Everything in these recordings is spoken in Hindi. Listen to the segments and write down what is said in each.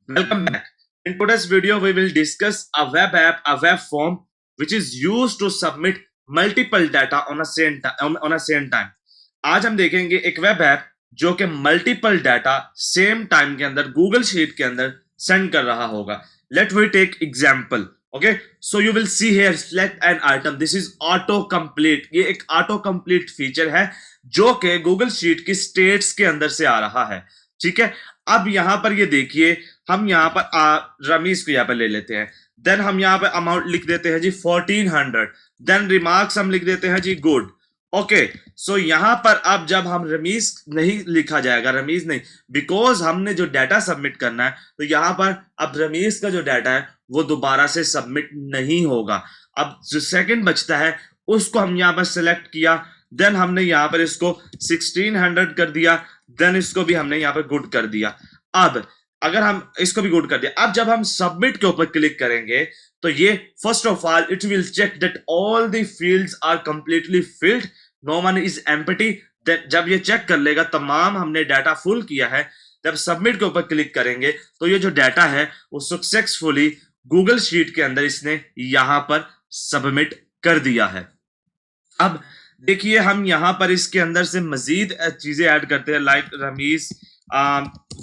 Welcome back. In today's video, we will discuss a web app, a web form, which is used to submit multiple data on a same time. आज हम देखेंगे एक वेब ऐप जो कि मल्टीपल डाटा सेम टाइम के अंदर गूगल शीट के अंदर सेंड कर रहा होगा. Let we take example. Okay, so you will see here select an item. This is auto complete. ये एक ऑटो कंप्लीट फीचर है जो कि गूगल शीट की स्टेट्स के अंदर से आ रहा है. ठीक है, अब यहां पर ये देखिए, हम यहां पर रमीज को यहां पर ले लेते हैं. देन हम यहां पर अमाउंट लिख देते हैं जी 1400. देन रिमार्क्स हम लिख देते हैं जी गुड. ओके, सो यहां पर अब जब हम रमीज नहीं लिखा जाएगा, रमीज नहीं, बिकॉज हमने जो डाटा सबमिट करना है, तो यहां पर अब रमीज का जो डाटा है वो दोबारा से सबमिट नहीं होगा. अब जो सेकंड बचता है उसको हम यहां पर सिलेक्ट किया. देन हमने यहां पर इसको 1600 कर दिया. देन इसको भी हमने यहां पर गुड कर दिया. अब अगर हम इसको भी गुड कर दिया, अब जब हम सबमिट के ऊपर क्लिक करेंगे तो ये first of all it will check that all the fields are completely filled, no one is empty. जब ये चेक कर लेगा तमाम हमने डाटा फुल किया है, जब सबमिट के ऊपर क्लिक करेंगे तो ये जो डाटा है वो सक्सेसफुली गूगल शीट के अंदर इसने यहां पर सबमिट कर दिया है. अब देखिए, हम यहां पर इसके अंदर से मजीद चीजें ऐड करते हैं, लाइक रमीज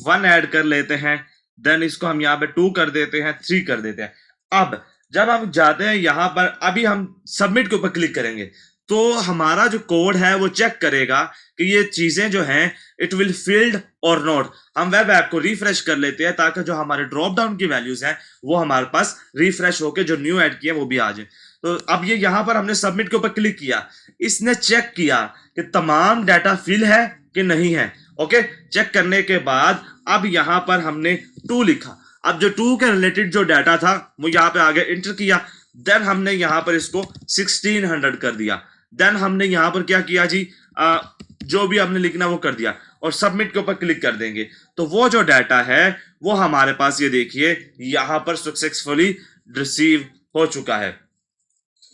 1 ऐड कर लेते हैं. देन इसको हम यहाँ पे 2 कर देते हैं, 3 कर देते हैं. अब जब हम जाते हैं यहां पर, अभी हम सबमिट के ऊपर क्लिक करेंगे तो हमारा जो कोड है वो चेक करेगा कि ये चीजें जो हैं इट विल फिल्ड और नॉट. हम वेब ऐप को रिफ्रेश कर लेते हैं ताकि जो हमारे ड्रॉप डाउन की वैल्यूज हैं वो हमारे पास रिफ्रेश होके जो न्यू ऐड किए वो भी आ जाए. तो अब ये यहां पर हमने सबमिट के ऊपर क्लिक किया, इसने चेक किया कि तमाम डाटा फिल है कि नहीं है. ओके, चेक करने के बाद अब यहां पर हमने 2 लिखा. अब जो 2 के रिलेटेड जो डाटा था वो यहां पे आगे इंटर किया. देन हमने यहां पर इसको 1600 कर दिया. देन हमने यहां पर क्या किया जी, जो भी हमने लिखना वो कर दिया और सबमिट के ऊपर क्लिक कर देंगे तो वो जो डाटा है वो हमारे पास ये देखिए यहां पर सक्सेसफुली रिसीव हो चुका है.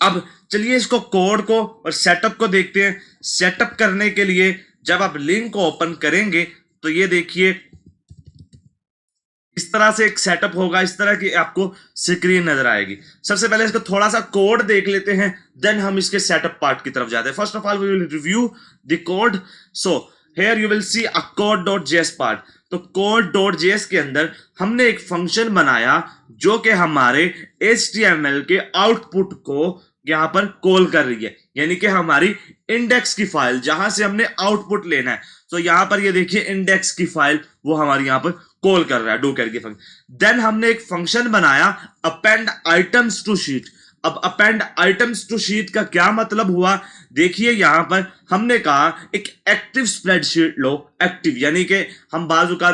अब चलिए इसको कोड को और सेटअप को देखते हैं. सेटअप करने के लिए जब आप लिंक को ओपन करेंगे तो ये देखिए इस तरह से एक सेटअप होगा, इस तरह की आपको स्क्रीन नजर आएगी. सबसे पहले इसको थोड़ा सा कोड देख लेते हैं, देन हम इसके सेटअप पार्ट की तरफ जाते हैं. First of all we will review the code. So here you will see a code.js part. तो code.js के अंदर हमने एक फंक्शन बनाया जो कि हमारे HTML के आउटपुट को यहां पर कॉल कर रही है, यानी कि हमारी इंडेक्स की फाइल जहां से हमने आउटपुट लेना है. तो यहां पर ये देखिए इंडेक्स की फाइल वो हमारी यहां पर कॉल कर रहा है डू कैट की फंक्शन. देन हमने एक फंक्शन बनाया अपेंड आइटम्स टू शीट. अब अपेंड आइटम्स टू शीट का क्या मतलब हुआ, देखिए यहां पर हमने कहा एक एक्टिव स्प्रेडशीट लो. एक्टिव यानी कि हम बाजू का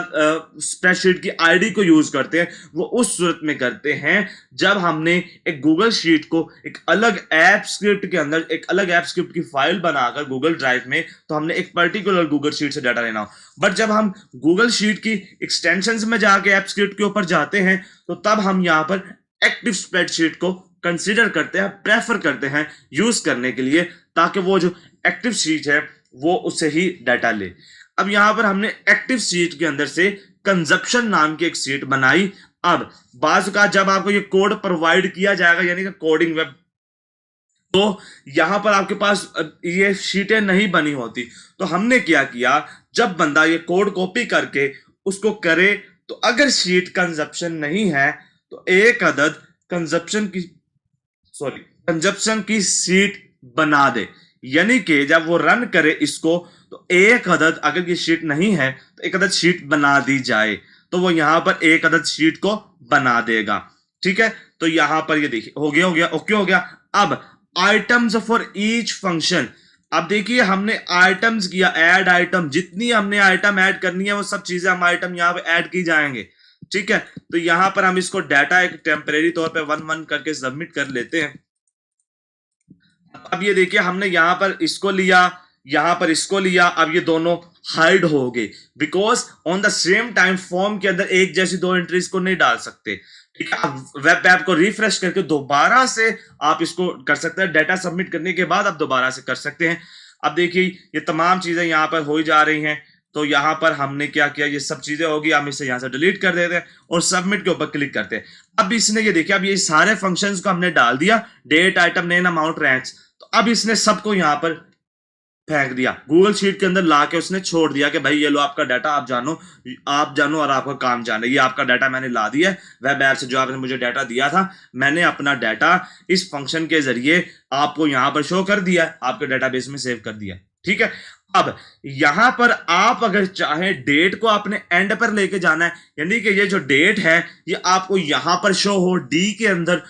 स्प्रेडशीट की आईडी को यूज करते हैं, वो उस सूरत में करते हैं जब हमने एक गूगल शीट को एक अलग ऐप स्क्रिप्ट के अंदर, एक अलग ऐप स्क्रिप्ट की फाइल बनाकर गूगल ड्राइव में, तो हमने एक पर्टिकुलर गूगल शीट से डाटा लेना हो. बट जब हम गूगल शीट की एक्सटेंशंस में जाके ऐप स्क्रिप्ट के ऊपर जाते हैं तो तब हम यहां पर एक्टिव स्प्रेडशीट को कंसीडर करते हैं, प्रेफर करते हैं यूज करने के लिए, ताकि वो जो एक्टिव शीट है वो उससे ही डाटा ले. अब यहां पर हमने एक्टिव शीट के अंदर से कंजप्शन नाम की एक शीट बनाई. अब बाजू का जब आपको ये कोड प्रोवाइड किया जाएगा, यानी कि कोडिंग वेब, तो यहां पर आपके पास ये शीटें नहीं बनी होती. तो हमने क्या किया, जब बंदा ये कोड कॉपी करके उसको करे तो अगर शीट कंजप्शन नहीं है तो एक अदद कंजप्शन की शीट बना दे. यानी कि जब वो रन करे इसको तो एक अदद, अगर ये शीट नहीं है तो एक अदद शीट बना दी जाए, तो वो यहां पर एक अदद शीट को बना देगा. ठीक है, तो यहां पर ये देखिए हो गया ओके हो गया. अब आइटम्स फॉर ईच फंक्शन. अब देखिए हमने आइटम्स किया, ऐड आइटम, जितनी हमने आइटम ऐड करनी है वो सब चीजें हम आइटम यहां पे ऐड की जाएंगे. ठीक है, तो यहां पर हम इसको डाटा एक टेम्परेरी तौर पे 1-1 करके सबमिट कर लेते हैं. अब ये देखिए हमने यहां पर इसको लिया, यहां पर इसको लिया, अब ये दोनों हाइड हो गए because on the same time form के अंदर एक जैसी 2 एंट्रीज को नहीं डाल सकते. ठीक है, अब वेब ऐप को रिफ्रेश करके दोबारा से आप इसको कर सकते हैं, डाटा सबमिट करने के बाद आप दोबारा से कर सकते हैं. अब देखिए ये तमाम चीजें यहां पर हो जा रही हैं. तो यहाँ पर हमने क्या किया, ये सब चीजें होगी, हम इसे यहाँ से डिलीट कर देते हैं और सबमिट के ऊपर क्लिक करते हैं। अब इसने ये देखिए, अब ये सारे फंक्शंस को हमने डाल दिया, date, item, name, amount, ranks. तो अब इसने सबको यहाँ पर फेंक दिया, गूगल शीट के अंदर लाके उसने छोड़ दिया कि भाई ये लो आपका डाटा, आप जानो और आपका काम जाने, ये आपका डाटा मैंने ला दिया है वेब ऐप से, जो आपने मुझे डाटा दिया था, मैंने अपना डाटा इस फंक्शन के जरिए आपको यहां पर शो कर दिया, आपके डाटाबेस में सेव कर दिया। ठीक है, अब यहां पर आप अगर चाहे डेट को आपने एंड पर लेके जाना है, यानी कि ये जो डेट है ये आपको यहां पर शो हो डी के अंदर,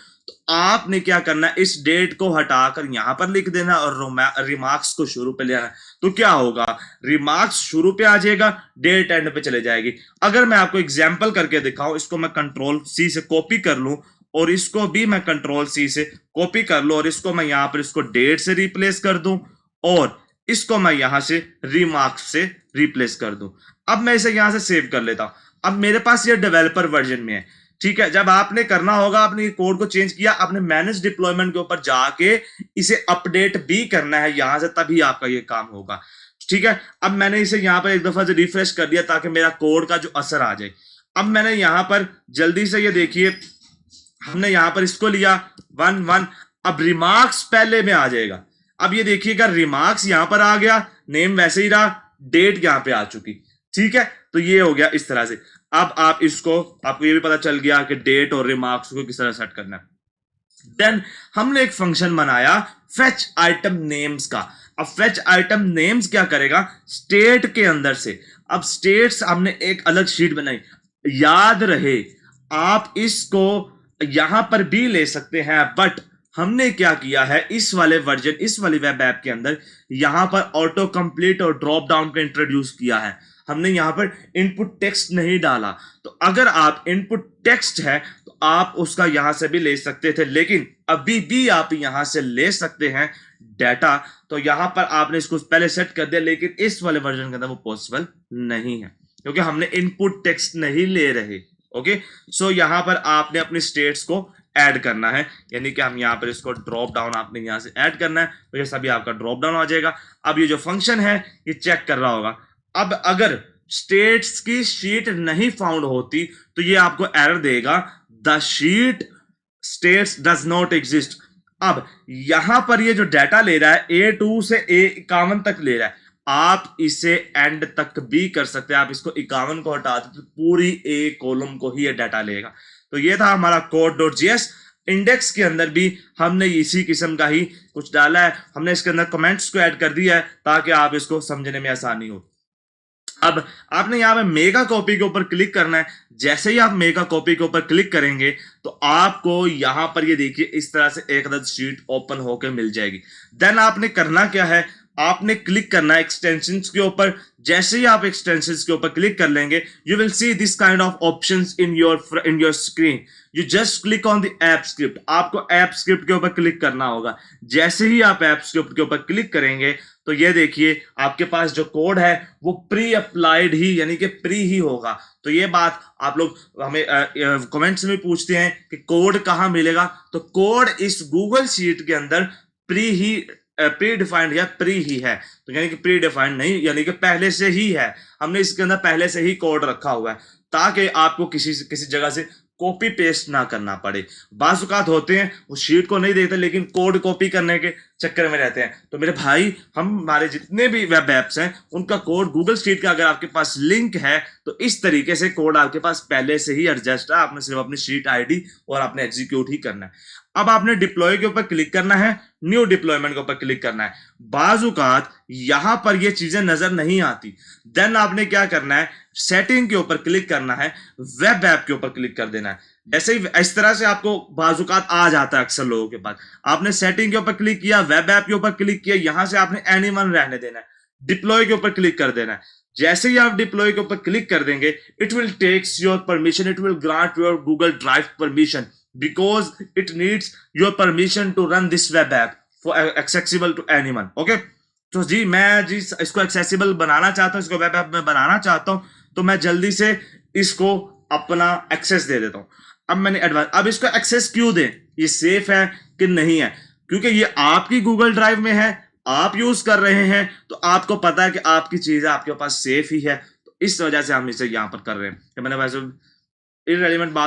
आपने क्या करना है, इस डेट को हटाकर यहां पर लिख देना और रिमार्क्स को शुरू पे ले आना। तो क्या होगा, रिमार्क्स शुरू पे आ जाएगा, डेट एंड पे चले जाएगी। अगर मैं आपको एग्जांपल करके दिखाऊं, इसको मैं कंट्रोल सी से कॉपी कर लूं और इसको भी मैं कंट्रोल सी से कॉपी कर लूं और इसको मैं यहां पर इसको डेट से रिप्लेस कर दूं और इसको मैं यहां से रिमार्क्स से रिप्लेस कर दूं। अब मैं इसे यहां से सेव कर लेता हूं। अब मेरे पास ये डेवलपर वर्जन में है। ठीक है, जब आपने करना होगा, आपने कोड को चेंज किया, आपने मैनेज डिप्लॉयमेंट के ऊपर जाके इसे अपडेट भी करना है यहां से, तभी आपका ये काम होगा। ठीक है, अब मैंने इसे यहां पर एक दफा से रिफ्रेश कर दिया ताकि मेरा कोड का जो असर आ जाए। अब मैंने यहां पर जल्दी से ये देखिए, हमने यहां पर इसको लिया 1 अब रिमार्क्स पहले में आ जाएगा। अब ये देखिएगा, रिमार्क्स यहां पर आ गया, नेम वैसे ही रहा, डेट यहां पे आ चुकी। ठीक है, तो ये हो गया इस तरह से। अब आप इसको, आपको ये भी पता चल गया कि डेट और रिमार्क्स को किस तरह सेट करना है। देन हमने एक फंक्शन बनाया फेच आइटम नेम्स का। अब फेच आइटम नेम्स क्या करेगा, स्टेट के अंदर से। अब स्टेट्स हमने एक अलग शीट बनाई, याद रहे आप इसको यहां पर भी ले सकते हैं, बट हमने क्या किया है, इस वाले वर्जन, इस वाली वेब ऐप के अंदर यहां पर ऑटो कंप्लीट और ड्रॉप डाउन को इंट्रोड्यूस किया है। हमने यहां पर इनपुट टेक्स्ट नहीं डाला। तो अगर आप इनपुट टेक्स्ट है तो आप उसका यहां से भी ले सकते थे, लेकिन अभी भी आप यहां से ले सकते हैं डाटा। तो यहां पर आपने इसको पहले सेट कर दिया, लेकिन इस वाले वर्जन के अंदर वो पॉसिबल नहीं है क्योंकि हमने इनपुट टेक्स्ट नहीं ले रहे। ओके, सो यहां पर आपने अपनी स्टेट्स को ऐड करना है, यानी कि हम यहां पर इसको ड्रॉप डाउन आपने यहां से ऐड करना है, तो ये सभी आपका ड्रॉप डाउन आ जाएगा। अब ये जो फंक्शन है ये चेक कर रहा होगा। अब अगर स्टेट्स की शीट नहीं फाउंड होती तो ये आपको एरर देगा, the sheet states does not exist. अब यहां पर ये जो डाटा ले रहा है A2 से A51 तक ले रहा है, आप इसे एंड तक भी कर सकते हैं। आप इसको 51 को हटा दो तो पूरी A कॉलम को ही ये डाटा लेगा। तो ये था हमारा code.js। इंडेक्स के अंदर भी हमने इसी किस्म का ही कुछ डाला है, हमने इसके अंदर कमेंट्स को ऐड कर दिया है ताकि आप इसको समझने में आसानी हो। अब आपने यहां पे मेगा कॉपी के ऊपर क्लिक करना है। जैसे ही आप मेगा कॉपी के ऊपर क्लिक करेंगे तो आपको यहां पर ये देखिए इस तरह से एक अदद शीट ओपन होकर मिल जाएगी। देन आपने करना क्या है, आपने क्लिक करना है एक्सटेंशंस के ऊपर। जैसे ही आप एक्सटेंशंस के ऊपर क्लिक कर लेंगे, you will see this kind of options in your screen. You just click on the app script. आपको ऐप स्क्रिप्ट के ऊपर क्लिक करना होगा। जैसे ही आप ऐप स्क्रिप्ट के ऊपर क्लिक करेंगे तो ये देखिए आपके पास जो कोड है वो प्री अप्लाइड ही, यानी कि प्री ही होगा। तो ये बात आप लोग हमें कमेंट्स में पूछते हैं कि कोड कहां मिलेगा, तो कोड इस गूगल शीट के अंदर प्री डिफाइंड या प्री ही है। तो यानी कि प्री डिफाइंड नहीं, यानी कि पहले से ही है, हमने इसके अंदर पहले से ही कोड रखा हुआ है ताकि आपको किसी जगह से कॉपी पेस्ट ना करना पड़े। बाजुकात होते हैं वो शीट को नहीं देखते लेकिन कोड कॉपी करने के चक्कर में रहते हैं। तो मेरे भाई, हमारे जितने भी वेब एप्स हैं उनका कोड गूगल शीट का अगर आपके पास लिंक है तो इस तरीके से कोड आपके पास पहले से ही एडजस्ट है, आपने सिर्फ अपनी शीट आईडी और आपने एग्जीक्यूट ही करना है। अब आपने डिप्लॉय के ऊपर क्लिक करना है, न्यू डिप्लॉयमेंट के ऊपर क्लिक करना है। बाजुकात यहां पर ये चीजें नजर नहीं आती। देन आपने क्या करना है, सेटिंग के ऊपर क्लिक करना है, वेब ऐप के ऊपर क्लिक कर देना है। ऐसे ही इस तरह से आपको बाजुकात आ जाता है अक्सर लोगों के पास। आपने सेटिंग के ऊपर क्लिक किया, वेब ऐप के ऊपर क्लिक किया, यहां से आपने एनीवन रहने देना है, डिप्लॉय के ऊपर क्लिक कर देना है। जैसे ही आप डिप्लॉय के ऊपर क्लिक कर देंगे, it will takes your permission, it will grant your Google Drive permission because it needs your permission to run this web app for accessible to anyone. Okay, तो जी मैं जी इसको एक्सेसिबल बनाना चाहता हूँ, इसको वेब ऐप में बनाना चाहता हूँ, तो मैं जल्दी से इसको अपना एक्सेस दे देता हूँ। अब मैंने एडवांस, अब इसको एक्सेस क्यों दें, ये सेफ है कि नहीं है, क्योंकि ये आपकी गूगल ड्राइव में है, आप यूज कर रहे हैं तो आपको पता है कि आपकी चीजें आपके पास सेफ ही है, तो इस वजह से हम इसे यहां पर कर रहे हैं। मैंने वैसे इररेलेवेंट बात